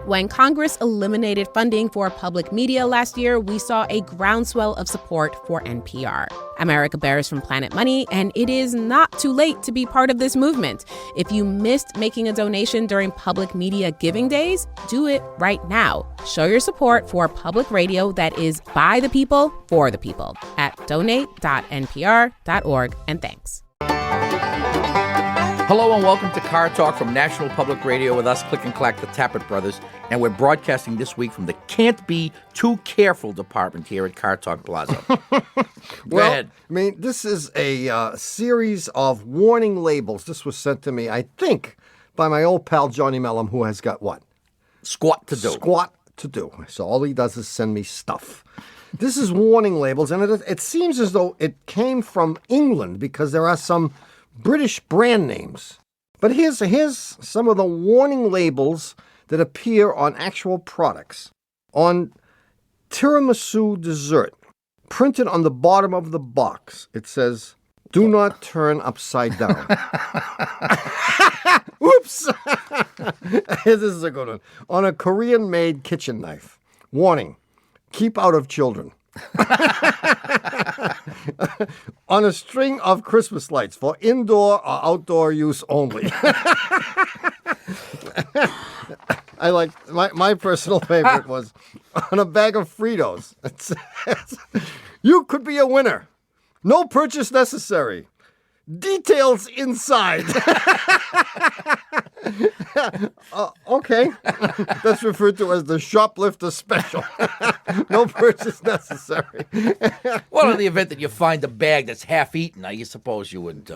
When Congress eliminated funding for public media last year, we saw a groundswell of support for NPR. America bears from Planet Money, and it is not too late to be part of this movement. If you missed making a donation during public media giving days, do it right now. Show your support for public radio that is by the people, for the people at donate.npr.org, and thanks. Hello and welcome to Car Talk from National Public Radio with us, Click and Clack, the Tappet Brothers. And we're broadcasting this week from the Can't Be Too Careful department here at Car Talk Plaza. Go ahead. I mean, this is a series of warning labels. This was sent to me, I think, by my old pal Johnny Mellum, who has got what? Squat to do. Squat to do. So all he does is send me stuff. This is warning labels, and it seems as though it came from England because there are some British brand names. But here's some of the warning labels that appear on actual products. On tiramisu dessert, printed on the bottom of the box, it says, "Do not turn upside down." Oops! This is a good one. On a Korean-made kitchen knife, warning, keep out of children. On a string of Christmas lights for indoor or outdoor use only. I like my personal favorite was on a bag of Fritos. It says, "You could be a winner. No purchase necessary. Details inside." Okay. That's referred to as the shoplifter special. No purchase necessary. Well, in the event that you find a bag that's half eaten, I suppose you would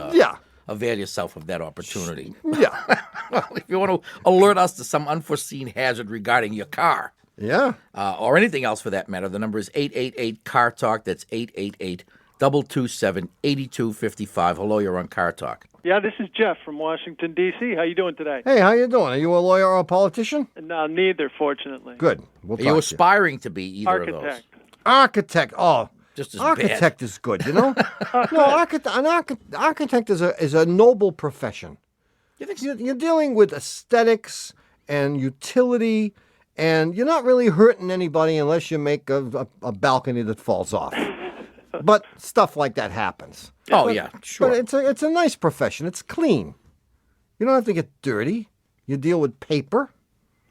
avail yourself of that opportunity. Yeah. Well, if you want to alert us to some unforeseen hazard regarding your car. Yeah. Or anything else for that matter, the number is 888-CAR-TALK. That's 888-227-8255. Hello, you're on Car Talk. Yeah, this is Jeff from Washington, D.C. How you doing today? Hey, how you doing? Are you a lawyer or a politician? No, neither, fortunately. Good. We'll Are you aspiring to be either of those? Architect. Architect. Oh, just as architect bad. Is good, you know? No, architect is a noble profession. You think You're dealing with aesthetics and utility, and you're not really hurting anybody unless you make a balcony that falls off. But stuff like that happens. Oh, yeah, sure. But it's a nice profession. It's clean. You don't have to get dirty. You deal with paper.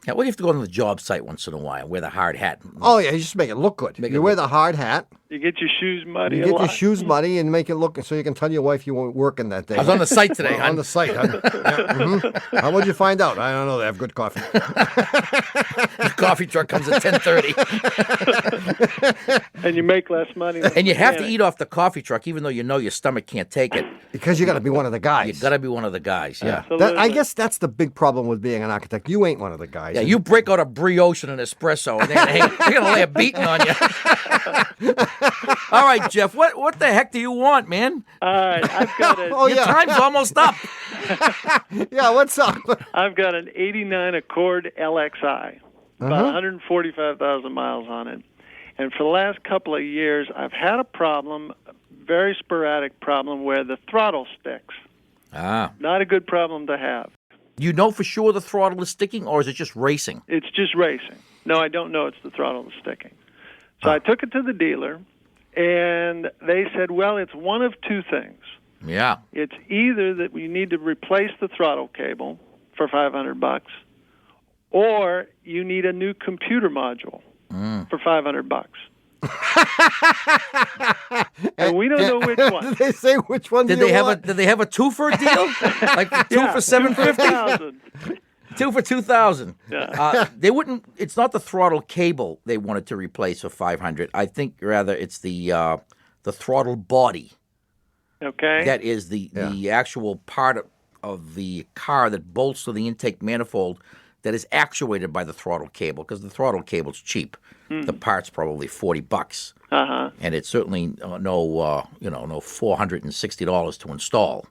Yeah, well, you have to go on the job site once in a while, wear the hard hat. Oh, yeah, you just make it look good. You wear the hard hat. You get your shoes muddy You get your shoes muddy and make it look so you can tell your wife you weren't working that day. I was on the site today, hon. On the site, huh? Yeah, How would you find out? I don't know. They have good coffee. The coffee truck comes at 10:30. And you make less money. And you have to eat off the coffee truck, even though you know your stomach can't take it. Because you got to be one of the guys. You got to be one of the guys, yeah. I guess that's the big problem with being an architect. You ain't one of the guys. Yeah, you break out a brioche and an espresso, and they're going to lay a beating on you. All right, Jeff, what the heck do you want, man? All right, I've got Your time's almost up. Yeah, what's up? I've got an 89 Accord LXI, about 145,000 miles on it. And for the last couple of years, I've had a problem, very sporadic problem, where the throttle sticks. Not a good problem to have. You know for sure the throttle is sticking, or is it just racing? It's just racing. No, I don't know it's the throttle that's sticking. So I took it to the dealer, and they said, well, it's one of two things. Yeah. It's either that we need to replace the throttle cable for $500, or you need a new computer module for $500. And we don't know which one. Did they say which one? Did they have a two-for deal? Like two for $750? Two for $2,000. Yeah. They wouldn't. It's not the throttle cable they wanted to replace for $500. I think rather it's the throttle body. Okay. That is the actual part of the car that bolts to the intake manifold that is actuated by the throttle cable, because the throttle cable's cheap. The part's probably $40, and it's certainly no $460 to install.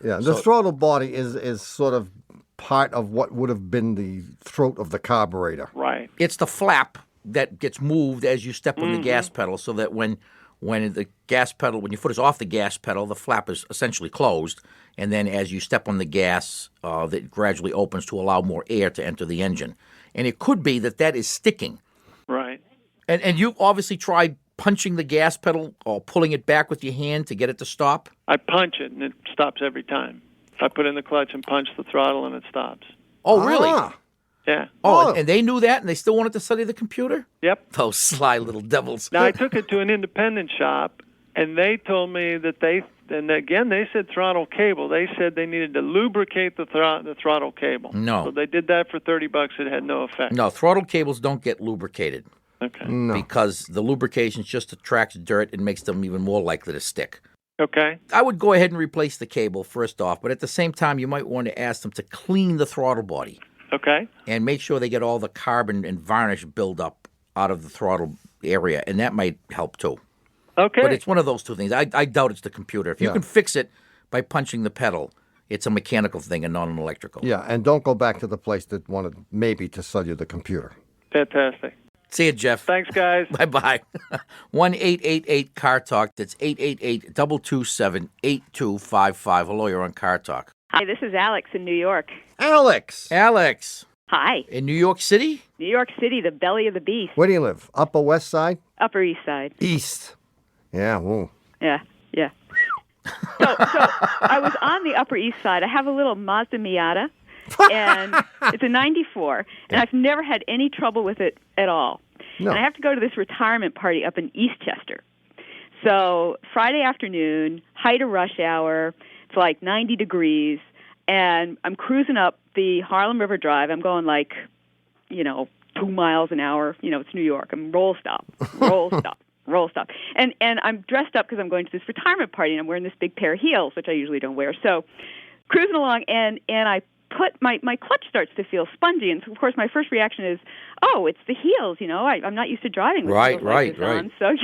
Yeah, the throttle body is sort of part of what would have been the throat of the carburetor. Right. It's the flap that gets moved as you step on the gas pedal, so that when when the gas pedal, when your foot is off the gas pedal, the flap is essentially closed, and then as you step on the gas, it gradually opens to allow more air to enter the engine. And it could be that is sticking. Right. And you obviously tried punching the gas pedal or pulling it back with your hand to get it to stop? I punch it, and it stops every time. I put in the clutch and punch the throttle, and it stops. Oh, really? Yeah. Oh, and they knew that, and they still wanted to study the computer? Yep. Those sly little devils. Now, I took it to an independent shop, and they told me that and again, they said throttle cable. They said they needed to lubricate the throttle cable. No. So they did that for $30. It had no effect. No, throttle cables don't get lubricated. Okay. No. Because the lubrication just attracts dirt and makes them even more likely to stick. Okay. I would go ahead and replace the cable first off, but at the same time, you might want to ask them to clean the throttle body. Okay. And make sure they get all the carbon and varnish buildup out of the throttle area, and that might help too. Okay. But it's one of those two things. I doubt it's the computer. If you can fix it by punching the pedal, it's a mechanical thing and not an electrical. Yeah, and don't go back to the place that wanted maybe to sell you the computer. Fantastic. See you, Jeff. Thanks, guys. Bye-bye. 1-888-CAR-TALK. That's 888-227-8255. Hello, you're on Car Talk. Hi, this is Alex in New York. Alex! Hi. In New York City? New York City, the belly of the beast. Where do you live? Upper West Side? Upper East Side. East. Yeah, whoa. Yeah. So I was on the Upper East Side. I have a little Mazda Miata, and it's a 94, and I've never had any trouble with it at all. No. And I have to go to this retirement party up in Eastchester. So Friday afternoon, height of rush hour, it's like 90 degrees, and I'm cruising up the Harlem River Drive. I'm going 2 miles an hour. It's New York. I'm roll stop. And I'm dressed up because I'm going to this retirement party, and I'm wearing this big pair of heels, which I usually don't wear. So cruising along, and I put my clutch starts to feel spongy, and so, of course, my first reaction is, oh, it's the heels. I'm not used to driving with heels like this on. So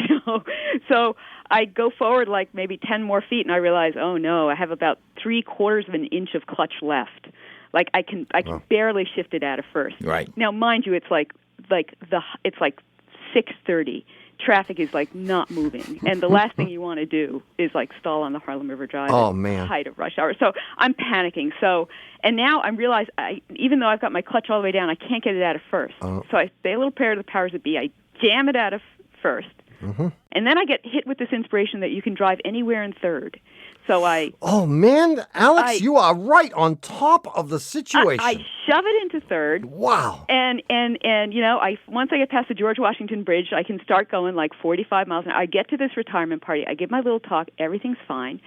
so I go forward like maybe 10 more feet, and I realize, oh no, I have about 3/4 of an inch of clutch left. Like I can barely shift it out of first. Right. Now, mind you, it's like 6:30. Traffic is not moving, and the last thing you want to do is stall on the Harlem River Drive. Oh, at man. the height of rush hour. So I'm panicking. And now I realize even though I've got my clutch all the way down, I can't get it out of first. So I say a little prayer to the powers that be. I jam it out of first, and then I get hit with this inspiration that you can drive anywhere in third. So Oh, man, Alex, you are right on top of the situation. I shove it into third. Wow. And once I get past the George Washington Bridge, I can start going 45 miles an hour. I get to this retirement party. I give my little talk. Everything's fine.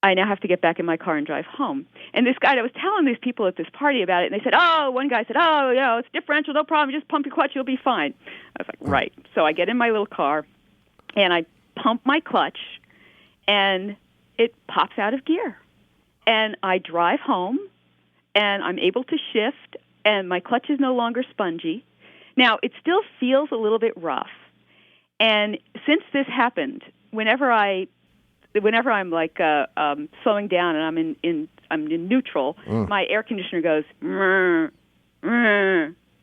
I now have to get back in my car and drive home. And this guy, I was telling these people at this party about it, and they said, one guy said, it's differential, no problem. Just pump your clutch, you'll be fine. I was like, right. So I get in my little car, and I pump my clutch, and it pops out of gear. And I drive home, and I'm able to shift, and my clutch is no longer spongy. Now, it still feels a little bit rough. And since this happened, whenever I'm slowing down and I'm in neutral, my air conditioner goes, You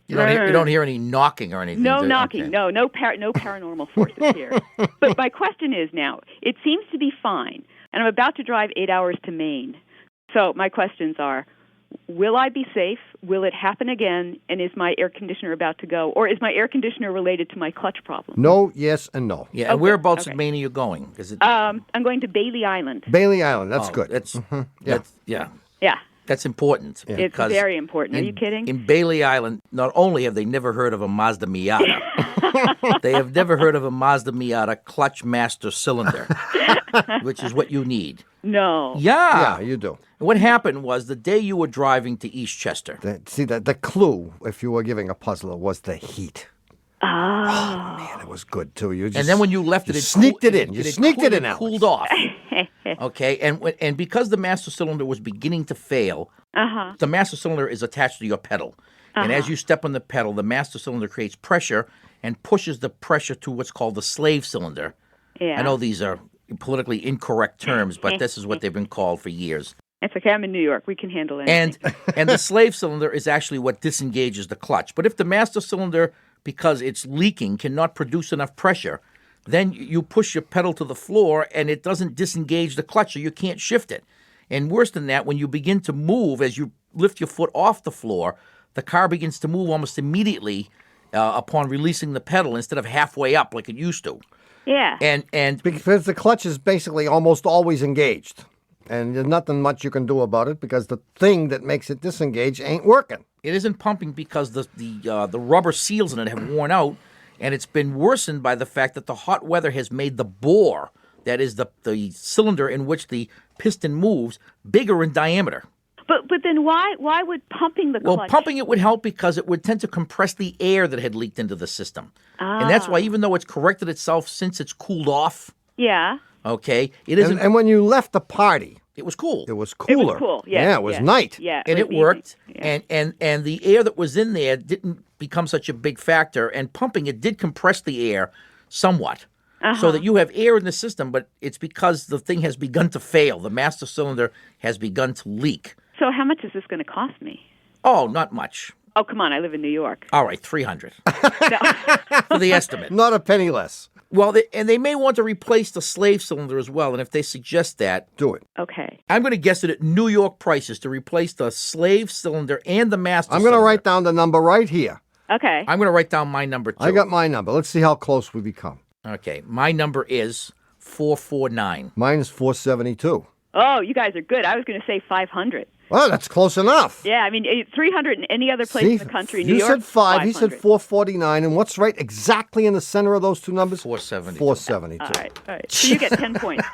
don't hear any knocking or anything? No knocking. Okay. No paranormal forces here. But my question is now, it seems to be fine, and I'm about to drive 8 hours to Maine. So my questions are, will I be safe? Will it happen again? And is my air conditioner about to go? Or is my air conditioner related to my clutch problem? No, yes, and no. Yeah, and whereabouts in Maine are you going? I'm going to Bailey Island. Bailey Island, that's good. Yeah. Yeah. That's important. Yeah. It's very important. Are you kidding? In Bailey Island, not only have they never heard of a Mazda Miata, they have never heard of a Mazda Miata clutch master cylinder, which is what you need. No. Yeah. Yeah, you do. What happened was the day you were driving to Eastchester. The clue, if you were giving a puzzler, was the heat. Oh, man, it was good too. And then when you left it, You sneaked it in, it cooled off. Okay, and because the master cylinder was beginning to fail, the master cylinder is attached to your pedal. And as you step on the pedal, the master cylinder creates pressure and pushes the pressure to what's called the slave cylinder. Yeah. I know these are politically incorrect terms, but this is what they've been called for years. It's okay. I'm in New York. We can handle anything. And the slave cylinder is actually what disengages the clutch. But if the master cylinder, because it's leaking, cannot produce enough pressure, then you push your pedal to the floor and it doesn't disengage the clutch, so you can't shift it. And worse than that, when you begin to move, as you lift your foot off the floor, the car begins to move almost immediately upon releasing the pedal instead of halfway up like it used to. Yeah. And Because the clutch is basically almost always engaged. And there's nothing much you can do about it because the thing that makes it disengage ain't working. it isn't pumping because the rubber seals in it have worn out, and it's been worsened by the fact that the hot weather has made the bore, that is the cylinder in which the piston moves, bigger in diameter. But then why would pumping the clutch? Well, pumping it would help because it would tend to compress the air that had leaked into the system. And that's why, even though it's corrected itself since it's cooled off, Yeah. okay, it isn't. And when you left the party, it was cool. it was cooler. It was cool. Yeah. it was night. Yeah. And was it worked, easy. Yeah. and the air that was in there didn't become such a big factor. And pumping it did compress the air somewhat, so that you have air in the system, but it's because the thing has begun to fail. The master cylinder has begun to leak. So how much is this going to cost me? Oh, not much. Oh, come on. I live in New York. All right, $300 for the estimate. Not a penny less. Well, they may want to replace the slave cylinder as well, and if they suggest that, Do it. Okay. I'm going to guess it at New York prices to replace the slave cylinder and the master I'm cylinder. going to write down the number right here. Okay. I'm going to write down my number, too. I got my number. Let's see how close we become. Okay, my number is 449. Mine is 472. Oh, you guys are good. I was going to say 500. Well, that's close enough. Yeah, I mean, 300 in any other place See, in the country. New you York, said 5, he said 500. 449, and what's right exactly in the center of those two numbers? 472. 472. All right. So you get 10 points.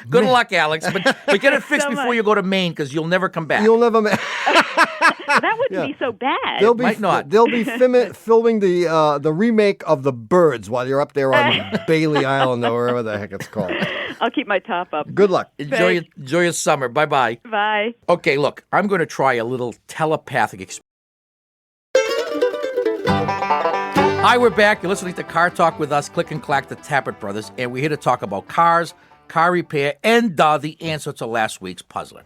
Good luck, Alex, but get it fixed So before much. you go to Maine because you'll never come back. You'll never That wouldn't be so bad. They'll be Might not. They'll be filming the remake of The Birds while you're up there on Bailey Island or wherever the heck it's called. I'll keep my top up. Good luck. Enjoy your summer. Bye-bye. Bye. Okay, look, I'm going to try a little telepathic experience. Hi, we're back. You're listening to Car Talk with us, Click and Clack, the Tappert Brothers, and we're here to talk about cars, car repair, and the answer to last week's puzzler.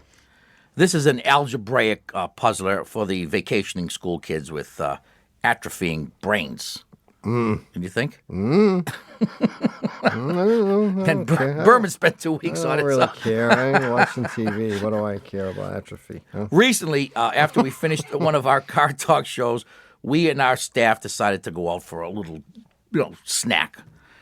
This is an algebraic puzzler for the vacationing school kids with atrophying brains. What do you think? And Berman spent 2 weeks I on don't it. really so- care. I ain't watching TV. What do I care about atrophy? Huh? Recently, after we finished one of our Car Talk shows, we and our staff decided to go out for a little, snack.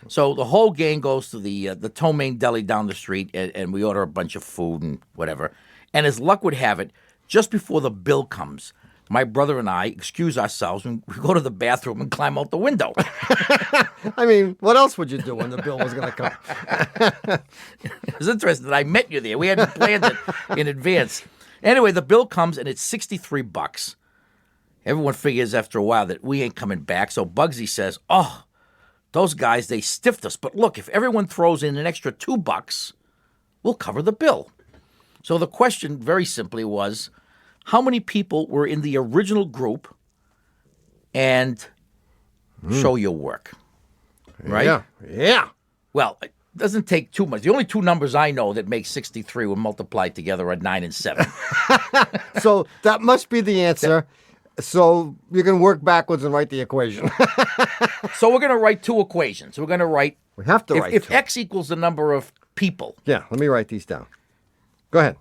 So the whole gang goes to the Tomaine Deli down the street, and we order a bunch of food and whatever. And as luck would have it, just before the bill comes, my brother and I excuse ourselves and we go to the bathroom and climb out the window. I mean, what else would you do when the bill was going to come? It was interesting that I met you there. We hadn't planned it in advance. Anyway, the bill comes and it's $63. Everyone figures after a while that we ain't coming back. So Bugsy says, "Oh, those guys, they stiffed us. But look, if everyone throws in an extra $2, we'll cover the bill." So the question very simply was, how many people were in the original group and show your work? Right? Yeah. Well, it doesn't take too much. The only two numbers I know that make 63 were multiplied together are 9 and 7. So that must be the answer. So you can work backwards and write the equation. So we're going to write two equations. We're going to write, We have to write if two. X equals the number of people Yeah, let me write these down. Go ahead.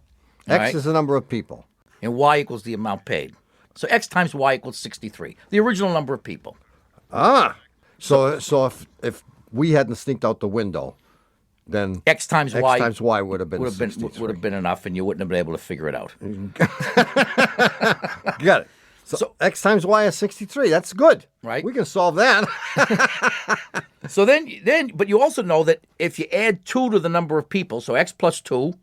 All X right. is the number of people. and Y equals the amount paid. So X times Y equals 63, the original number of people. So if we hadn't sneaked out the window, then X times X Y times Y would have been 63. would have been enough, and you wouldn't have been able to figure it out. Got it. So X times Y is 63. That's good. Right. We can solve that. So then, but you also know that if you add 2 to the number of people, so X plus 2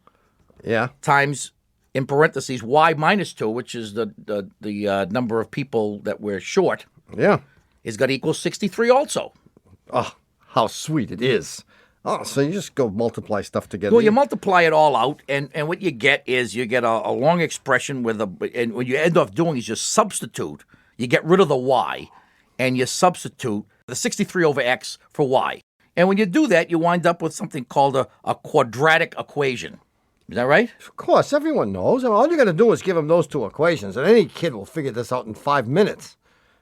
Yeah. times, in parentheses, Y minus 2, which is the number of people that we're short, Yeah. is going to equal 63 also. Oh, how sweet it is. Oh, so you just go multiply stuff together. Well, you multiply it all out, and what you get is you get a long expression and what you end up doing is you substitute. You get rid of the Y, and you substitute the 63 over X for Y. And when you do that, you wind up with something called a quadratic equation. Is that right? Of course, everyone knows. And all you got to do is give them those two equations, and any kid will figure this out in 5 minutes.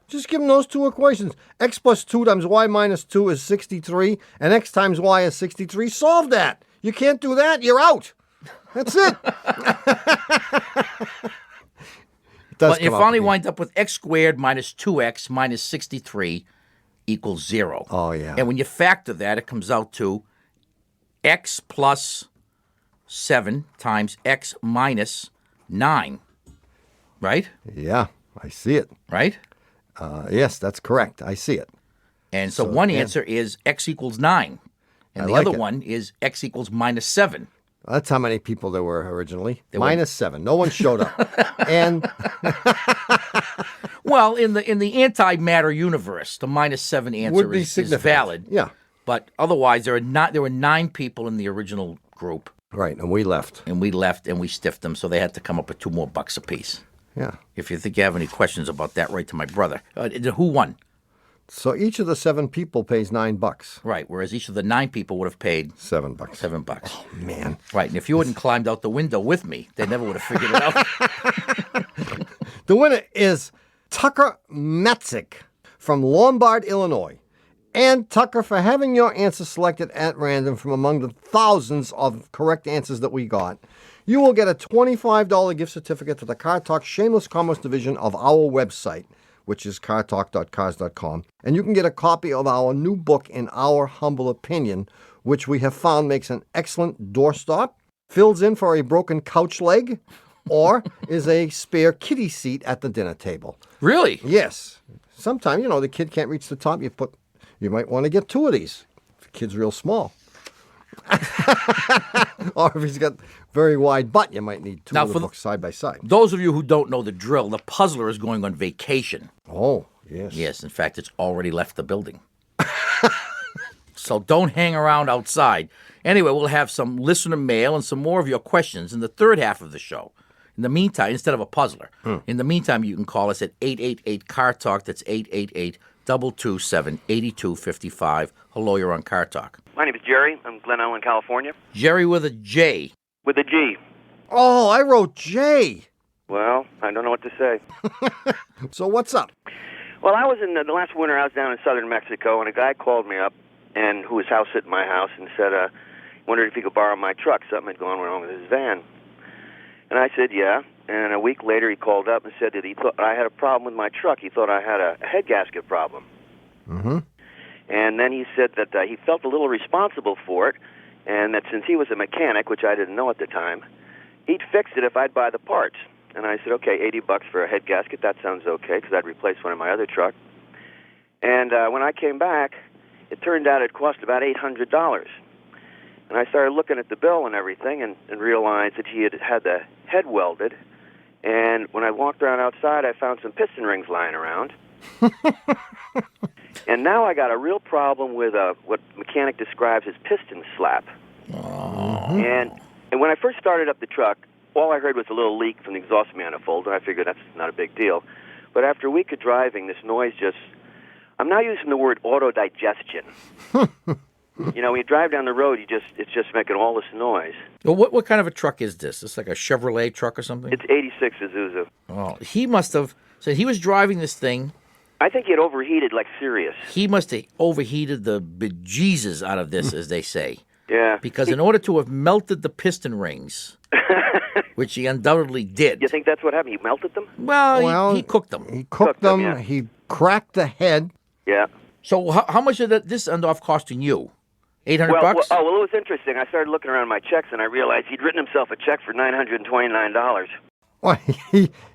Just give them those two equations. X plus 2 times Y minus 2 is 63, and X times Y is 63. Solve that. You can't do that, you're out. That's it. But you finally wind up with X squared minus 2X minus 63 equals 0. Oh, yeah. And when you factor that, it comes out to X plus 7 times X minus 9. Right? Yeah, I see it. Right? Yes, that's correct. I see it. And so one answer is X equals 9. And I the like other it. one is X equals minus 7. That's how many people there were originally. Minus 7. No one showed up. And Well, in the antimatter universe, the minus 7 answer would be is significant. valid. Yeah. But otherwise, there were 9 people in the original group, Right, and we left. and we left and we stiffed them, so they had to come up with $2 more apiece. Yeah. If you think you have any questions about that, write to my brother. Who won? So each of the 7 people pays $9. Right, whereas each of the 9 people would have paid $7. $7. Oh, man. Right, and if you hadn't climbed out the window with me, they never would have figured it out. The winner is Tucker Metzik from Lombard, Illinois. And Tucker, for having your answer selected at random from among the thousands of correct answers that we got, you will get a $25 gift certificate to the Car Talk Shameless Commerce division of our website, which is cartalk.cars.com. And you can get a copy of our new book, In Our Humble Opinion, which we have found makes an excellent doorstop, fills in for a broken couch leg, or is a spare kiddie seat at the dinner table. Really? Yes. Sometimes, the kid can't reach the top. You might want to get 2 of these. If the kid's real small. Or if he's got very wide butt, you might need 2 of the books side by side. Those of you who don't know the drill, the puzzler is going on vacation. Oh, yes. Yes, in fact, it's already left the building. So don't hang around outside. Anyway, we'll have some listener mail and some more of your questions in the third half of the show. In the meantime, instead of a puzzler, in the meantime, you can call us at 888-CAR-TALK. That's 888-227-8255. Hello, you're on Car Talk. My name is Jerry. I'm Glen Ellen, California. Jerry with a J. With a G. Oh, I wrote J. Well, I don't know what to say. So what's up? Well, I was in the last winter, I was down in southern Mexico, and a guy called me up, and who was house sitting my house, and said, wondered if he could borrow my truck. Something had gone wrong with his van. And I said, yeah. And a week later, he called up and said that he thought I had a problem with my truck. He thought I had a head gasket problem. Mm-hmm. And then he said that he felt a little responsible for it, and that since he was a mechanic, which I didn't know at the time, he'd fix it if I'd buy the parts. And I said, okay, $80 for a head gasket, that sounds okay, because I'd replace one in my other truck. And when I came back, it turned out it cost about $800. And I started looking at the bill and everything and realized that he had the head welded. And when I walked around outside, I found some piston rings lying around. And now I got a real problem with what mechanic describes as piston slap. Mm-hmm. And when I first started up the truck, all I heard was a little leak from the exhaust manifold, and I figured that's not a big deal. But after a week of driving, this noise I'm now using the word auto-digestion. When you drive down the road, it's just making all this noise. Well, what kind of a truck is this? It's like a Chevrolet truck or something? It's 86 Isuzu. Oh, he must have said he was driving this thing. I think it overheated like serious. He must have overheated the bejesus out of this, as they say. Yeah. Because in order to have melted the piston rings, which he undoubtedly did. You think that's what happened? He melted them? Well, he cooked them. He cooked them. Yeah. He cracked the head. Yeah. So how much did this end off costing you? $800? Well, it was interesting. I started looking around my checks, and I realized he'd written himself a check for $929. Well,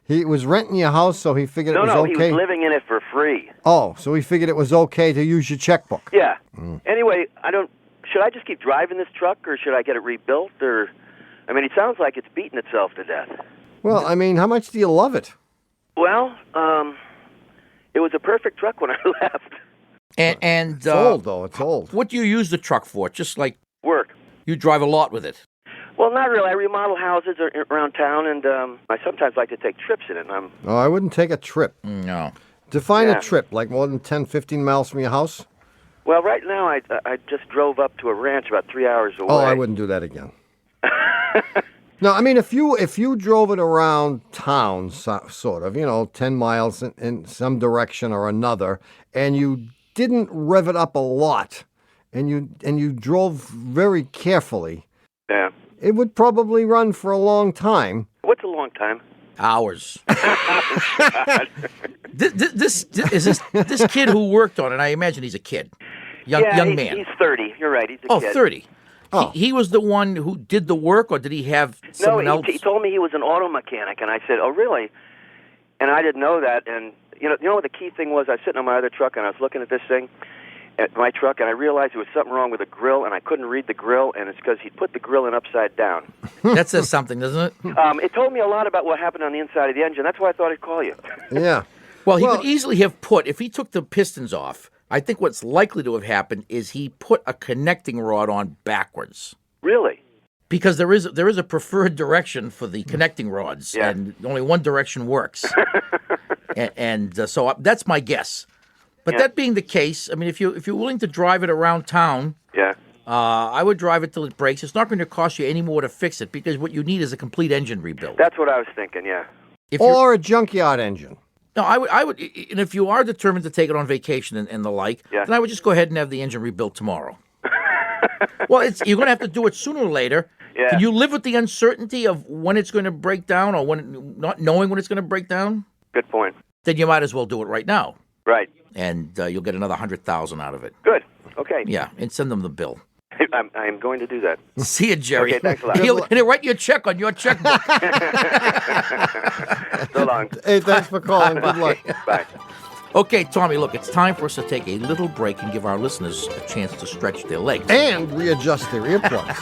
he was renting your house, so he figured it was okay. No, he was living in it for free. Oh, so he figured it was okay to use your checkbook. Yeah. Anyway, should I just keep driving this truck, or should I get it rebuilt? It sounds like it's beating itself to death. Well, how much do you love it? Well, it was a perfect truck when I left. And it's old, though. It's old. What do you use the truck for? Just like work. You drive a lot with it. Well, not really. I remodel houses around town, and I sometimes like to take trips in it. Oh, I wouldn't take a trip. No. Define a trip, like more than 10, 15 miles from your house? Well, right now, I just drove up to a ranch about 3 hours away. Oh, I wouldn't do that again. No, I mean, if you drove it around town, sort of, 10 miles in some direction or another, and you didn't rev it up a lot, and you drove very carefully, Yeah. it would probably run for a long time. What's a long time? Hours. This kid who worked on it, I imagine he's a kid. Young man. He's 30. You're right. He's a kid. 30. Oh. He was the one who did the work, or did he have someone else? He told me he was an auto mechanic, and I said, "Oh, really?" And I didn't know that. And you know what the key thing was? I was sitting on my other truck, and I was looking at this thing, at my truck, and I realized there was something wrong with the grill, and I couldn't read the grill, and it's because he put the grill in upside down. That says something, doesn't it? It told me a lot about what happened on the inside of the engine. That's why I thought I'd call you. Yeah. Well, he could easily have if he took the pistons off, I think what's likely to have happened is he put a connecting rod on backwards. Really? Because there is a preferred direction for the connecting rods, and only one direction works. So that's my guess. But that being the case, I mean, if you're willing to drive it around town, I would drive it till it breaks. It's not going to cost you any more to fix it, because what you need is a complete engine rebuild. That's what I was thinking. Yeah. Or a junkyard engine. No, I would, and if you are determined to take it on vacation and the like, then I would just go ahead and have the engine rebuilt tomorrow. Well, you're going to have to do it sooner or later. Yeah. Can you live with the uncertainty of when it's going to break down, or not knowing when it's going to break down? Good point. Then you might as well do it right now. Right. And you'll get another $100,000 out of it. Good. Okay. Yeah, and send them the bill. I'm going to do that. See you, Jerry. Okay, thanks a lot. And he'll write you a check on your checkbook. So long. Hey, thanks for calling. Good luck. Bye. Okay, Tommy, look, it's time for us to take a little break and give our listeners a chance to stretch their legs. And readjust their earplugs.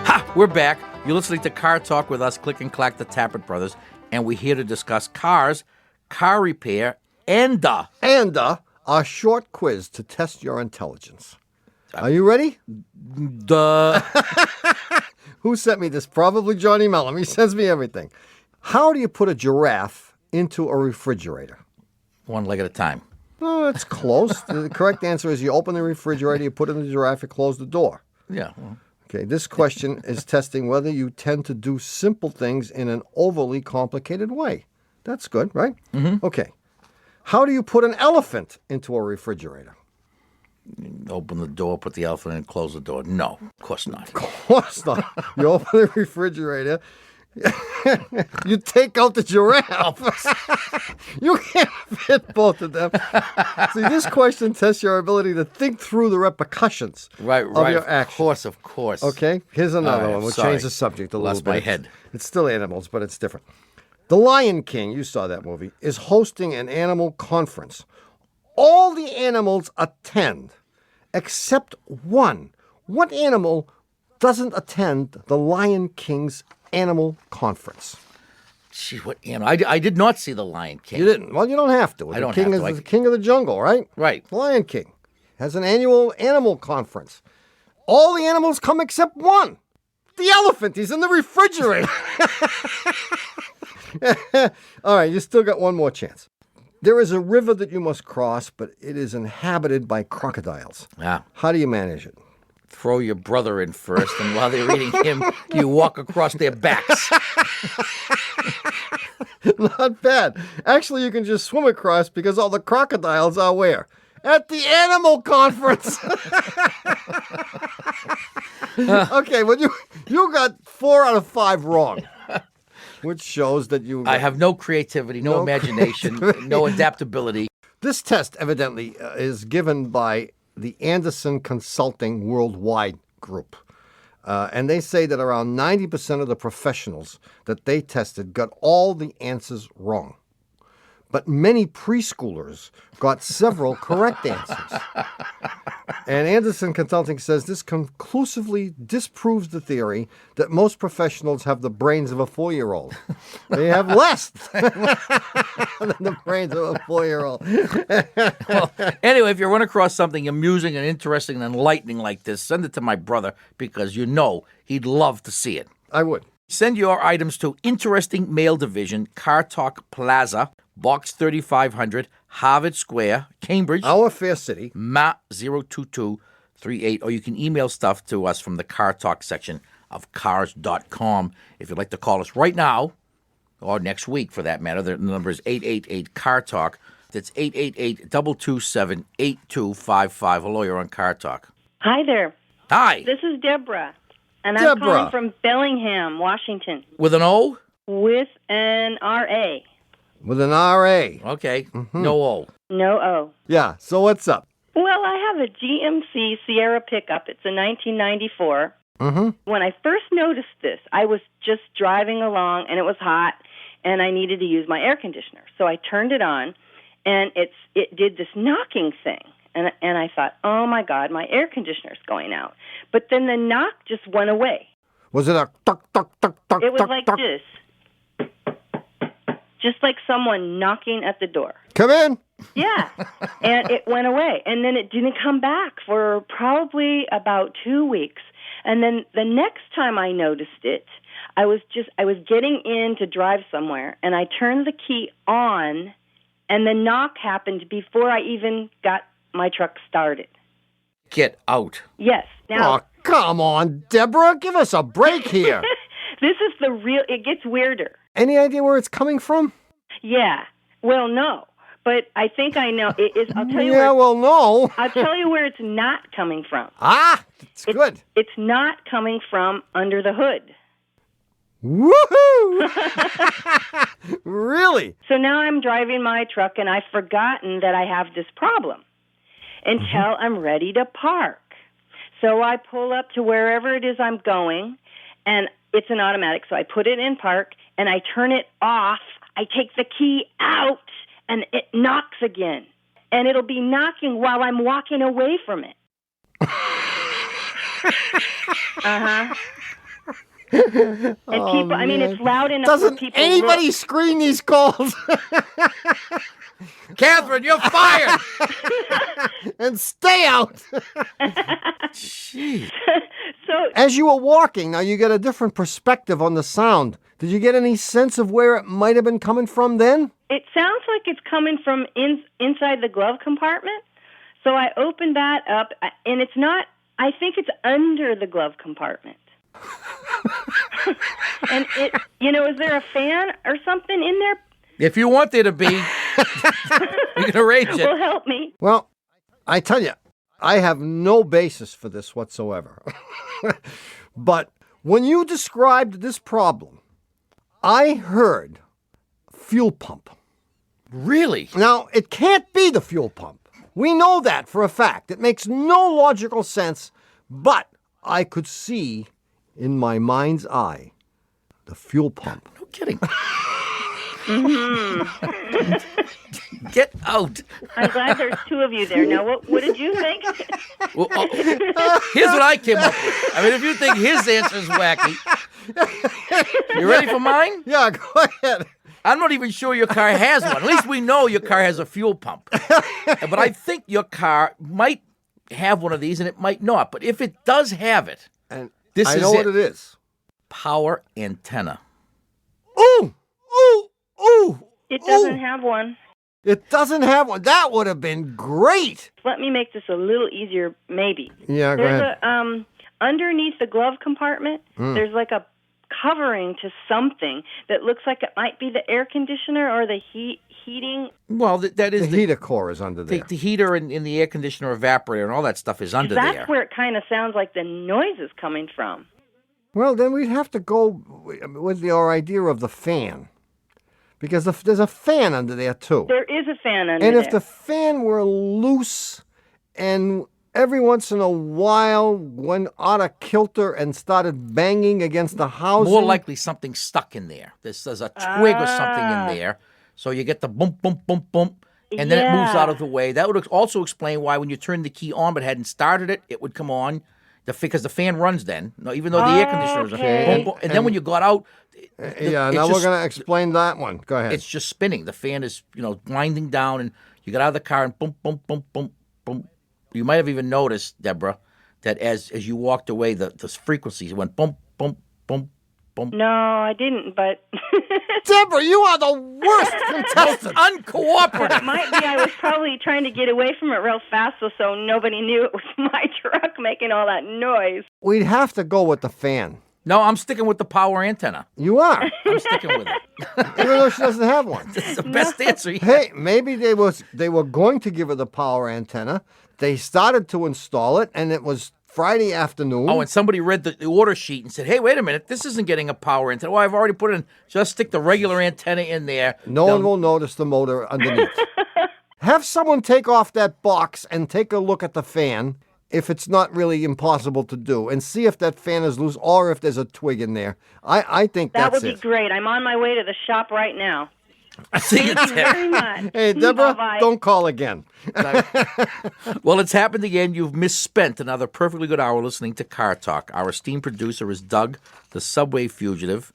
Ha! We're back. You're listening to Car Talk with us, Click and Clack, the Tappert Brothers, and we're here to discuss cars, car repair, and a short quiz to test your intelligence. Are you ready? Who sent me this? Probably Johnny Mellum. He sends me everything. How do you put a giraffe into a refrigerator? One leg at a time. Oh, it's close. The correct answer is you open the refrigerator, you put in the giraffe, you close the door. Yeah. Well. Okay, this question is testing whether you tend to do simple things in an overly complicated way. That's good, right? Mm-hmm. Okay. How do you put an elephant into a refrigerator? Open the door, put the elephant in, close the door. No, of course not. Of course not. You open the refrigerator, you take out the giraffe. You can't fit both of them. See, this question tests your ability to think through the repercussions of your actions. Of course. Okay, here's another one. We'll change the subject a little bit. Lost my head. It's still animals, but it's different. The Lion King, you saw that movie, is hosting an animal conference. All the animals attend, except one. What animal doesn't attend the Lion King's animal conference? Gee, what animal? I did not see the Lion King. You didn't? Well, you don't have to. I don't have to. The king of the jungle, right? Right. The Lion King has an annual animal conference. All the animals come except one. The elephant. He's in the refrigerator. All right, you still got one more chance. There is a river that you must cross, but it is inhabited by crocodiles. Yeah. How do you manage it? Throw your brother in first, and while they're eating him, you walk across their backs. Not bad. Actually, you can just swim across because all the crocodiles are where? At the animal conference. Okay, well, you got 4 out of 5 wrong. Which shows that you... I have no creativity, no imagination, no adaptability. This test, evidently, is given by the Anderson Consulting Worldwide Group. And they say that around 90% of the professionals that they tested got all the answers wrong. But many preschoolers got several correct answers. And Anderson Consulting says this conclusively disproves the theory that most professionals have the brains of a 4-year-old. They have less than the brains of a 4-year-old. Well, anyway, if you run across something amusing and interesting and enlightening like this, send it to my brother, because you know he'd love to see it. I would. Send your items to Interesting Mail Division, Car Talk Plaza, Box 3500, Harvard Square, Cambridge, Our fair city. MA 02238, or you can email stuff to us from the Car Talk section of cars.com. If you'd like to call us right now, or next week for that matter, the number is 888-CAR-TALK. That's 888-227-8255. Hello, you're on Car Talk. Hi there. Hi. This is Debra, and I'm Debra. calling from Bellingham, Washington, With an O? with an R.A. With an R.A. Okay. No O. No O. Yeah, so what's up? Well, I have a GMC Sierra pickup. It's a 1994. When I first noticed this, I was just driving along, and it was hot, and I needed to use my air conditioner. So I turned it on, and it did this knocking thing. And I thought, oh, my God, my air conditioner's going out. But then the knock just went away. Was it a tuck, tuck, tuck, tuck, It was tuck, like tuck? this. Just like someone knocking at the door. Come in. Yeah. And it went away. And then it didn't come back for probably about 2 weeks. And then the next time I noticed it, I was getting in to drive somewhere, and I turned the key on, and the knock happened before I even got my truck started. Get out. Yes. Now, Oh, come on, Deborah. Give us a break here. this is the real, it gets weirder. Any idea where it's coming from? Yeah. Well, no. But I think I know. It is. I'll tell you Yeah, where. well, no. I'll tell you where it's not coming from. Ah, it's good. It's not coming from under the hood. Woohoo! Really? So now I'm driving my truck, and I've forgotten that I have this problem until I'm ready to park. So I pull up to wherever it is I'm going, and it's an automatic. So I put it in park, and I turn it off. I take the key out, and it knocks again. And it'll be knocking while I'm walking away from it. Uh-huh. And people, I mean, it's loud enough for Doesn't people anybody look. screen these calls? Catherine, you're fired. And stay out. Jeez. So As you were walking, now you get a different perspective on the sound. Did you get any sense of where it might have been coming from then? it sounds like it's coming from inside the glove compartment. So I opened that up, and it's not, I think it's under the glove compartment. And it, is there a fan or something in there? If you want there to be, you can arrange it. Well, help me. Well, I tell you, I have no basis for this whatsoever. But when you described this problem, I heard fuel pump. Really? Now, it can't be the fuel pump. We know that for a fact. It makes no logical sense, but I could see in my mind's eye the fuel pump. No kidding. Get out. I'm glad there's two of you there. Now, what did you think? Well, here's what I came up with. I mean, if you think his answer is wacky, you ready for mine? Yeah, go ahead. I'm not even sure your car has one. At least we know your car has a fuel pump. But I think your car might have one of these and it might not. But if it does have it, And this I is know it. what it is. Power antenna. Ooh, ooh, ooh. It doesn't ooh. have one. It doesn't have one. That would have been great. Let me make this a little easier, maybe. Yeah, go There's ahead. Underneath the glove compartment, there's like a covering to something that looks like it might be the air conditioner or the heating. Well, that is The heater core is under there. the heater and the air conditioner evaporator and all that stuff is under That's there. where it kind of sounds like the noise is coming from. Well, then we'd have to go with your idea of the fan. Because there's a fan under there, too. There is a fan under And there. if the fan were loose and every once in a while went out of kilter and started banging against the housing. More likely something stuck in there. There's a twig or something in there. So you get the bump, bump, bump, bump, and then it moves out of the way. That would also explain why when you turned the key on but hadn't started it, it would come on. Because the fan runs then, even though the air conditioner is Okay. and then when you got out, Yeah, now we're going to explain that one. Go ahead. it's just spinning. The fan is, winding down, and you get out of the car and boom, boom, boom, boom, boom. You might have even noticed, Deborah, that as you walked away, the frequencies went boom, boom, boom, boom, Boom. No, I didn't, but Deborah, you are the worst contestant. Uncooperative. might be I was probably trying to get away from it real fast so nobody knew it was my truck making all that noise. We'd have to go with the fan. No, I'm sticking with the power antenna. You are, I'm sticking with it. even though she doesn't have one. It's the best answer. Hey, maybe they were going to give her the power antenna. They started to install it, and it was Friday afternoon. Oh, and somebody read the order sheet and said, hey, wait a minute, this isn't getting a power antenna. Well, I've already put in, just stick the regular antenna in there. No one will notice the motor underneath. Have someone take off that box and take a look at the fan, if it's not really impossible to do, and see if that fan is loose or if there's a twig in there. I think That that's would it. be great. I'm on my way to the shop right now. See you, Thank you Deb. very much. Hey, Deborah, Bye-bye. don't call again. Well, it's happened again. You've misspent another perfectly good hour listening to Car Talk. Our esteemed producer is Doug, the subway fugitive.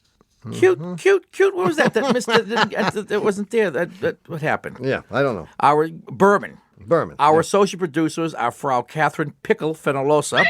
Cute. What was that? That missed. That wasn't there. What happened? Yeah, I don't know. Our Berman. Berman. Our associate producers are Frau Catherine Pickle Fenolosa.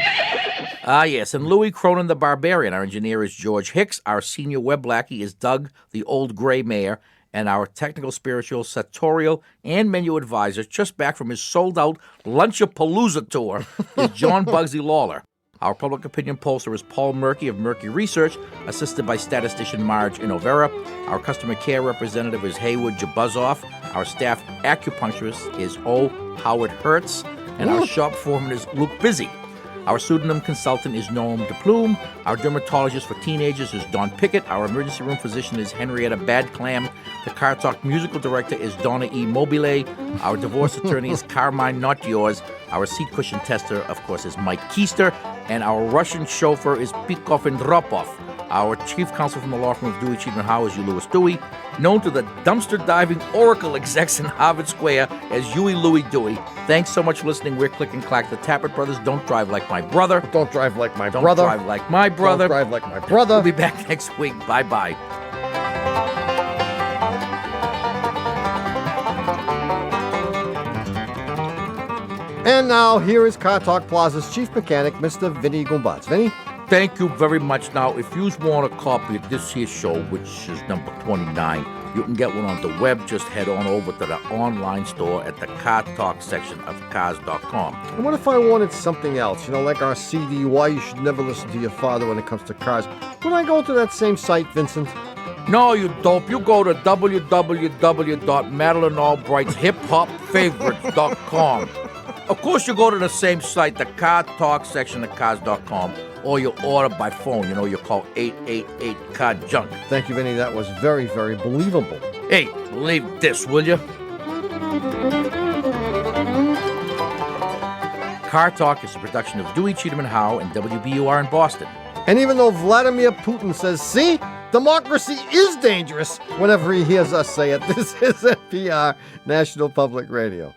Yes, and Louis Cronin the Barbarian. Our engineer is George Hicks. Our senior web lackey is Doug, the old gray mayor. And our technical, spiritual, sartorial, and menu advisor, just back from his sold-out Lunchapalooza tour, is John Bugsy Lawler. Our public opinion pollster is Paul Murky of Murky Research, assisted by statistician Marge Inovera. Our customer care representative is Haywood Jabuzoff. Our staff acupuncturist is O. Howard Hertz. And our shop foreman is Luke Busy. Our pseudonym consultant is Noam DePlume. Our dermatologist for teenagers is Don Pickett. Our emergency room physician is Henrietta Badclam. The Car Talk musical director is Donna E. Mobile. Our divorce attorney is Carmine Not Yours. Our seat cushion tester, of course, is Mike Keister. And our Russian chauffeur is Pikov and Dropov. Our chief counsel from the law firm of Dewey, Cheatham & Howe is Hugh Louis Dewey, known to the dumpster diving oracle execs in Harvard Square as Huey Louie Dewey. Thanks so much for listening. We're Click and Clack, the Tappert Brothers. Don't drive like my brother. Don't drive like my Don't brother. drive like my brother. Don't drive like my brother. We'll be back next week. Bye-bye. And now, here is Car Talk Plaza's chief mechanic, Mr. Vinny Gumbatz. Vinny? Thank you very much. Now, if you want a copy of this here show, which is number 29, you can get one on the web. Just head on over to the online store at the Car Talk section of cars.com. And what if I wanted something else? You know, like our CD, Why You Should Never Listen to Your Father When It Comes to Cars. Would I go to that same site, Vincent? No, you dope. You go to www.MadelineAlbright'sHipHopFavorites.com. Of course, you go to the same site, the Car Talk section of cars.com, or you order by phone. You know, you call 888-CAR-JUNK. Thank you, Vinny. That was very, very believable. Hey, believe this, will you? Car Talk is a production of Dewey, Cheatham & Howe and WBUR in Boston. And even though Vladimir Putin says, see, democracy is dangerous whenever he hears us say it, this is NPR, National Public Radio.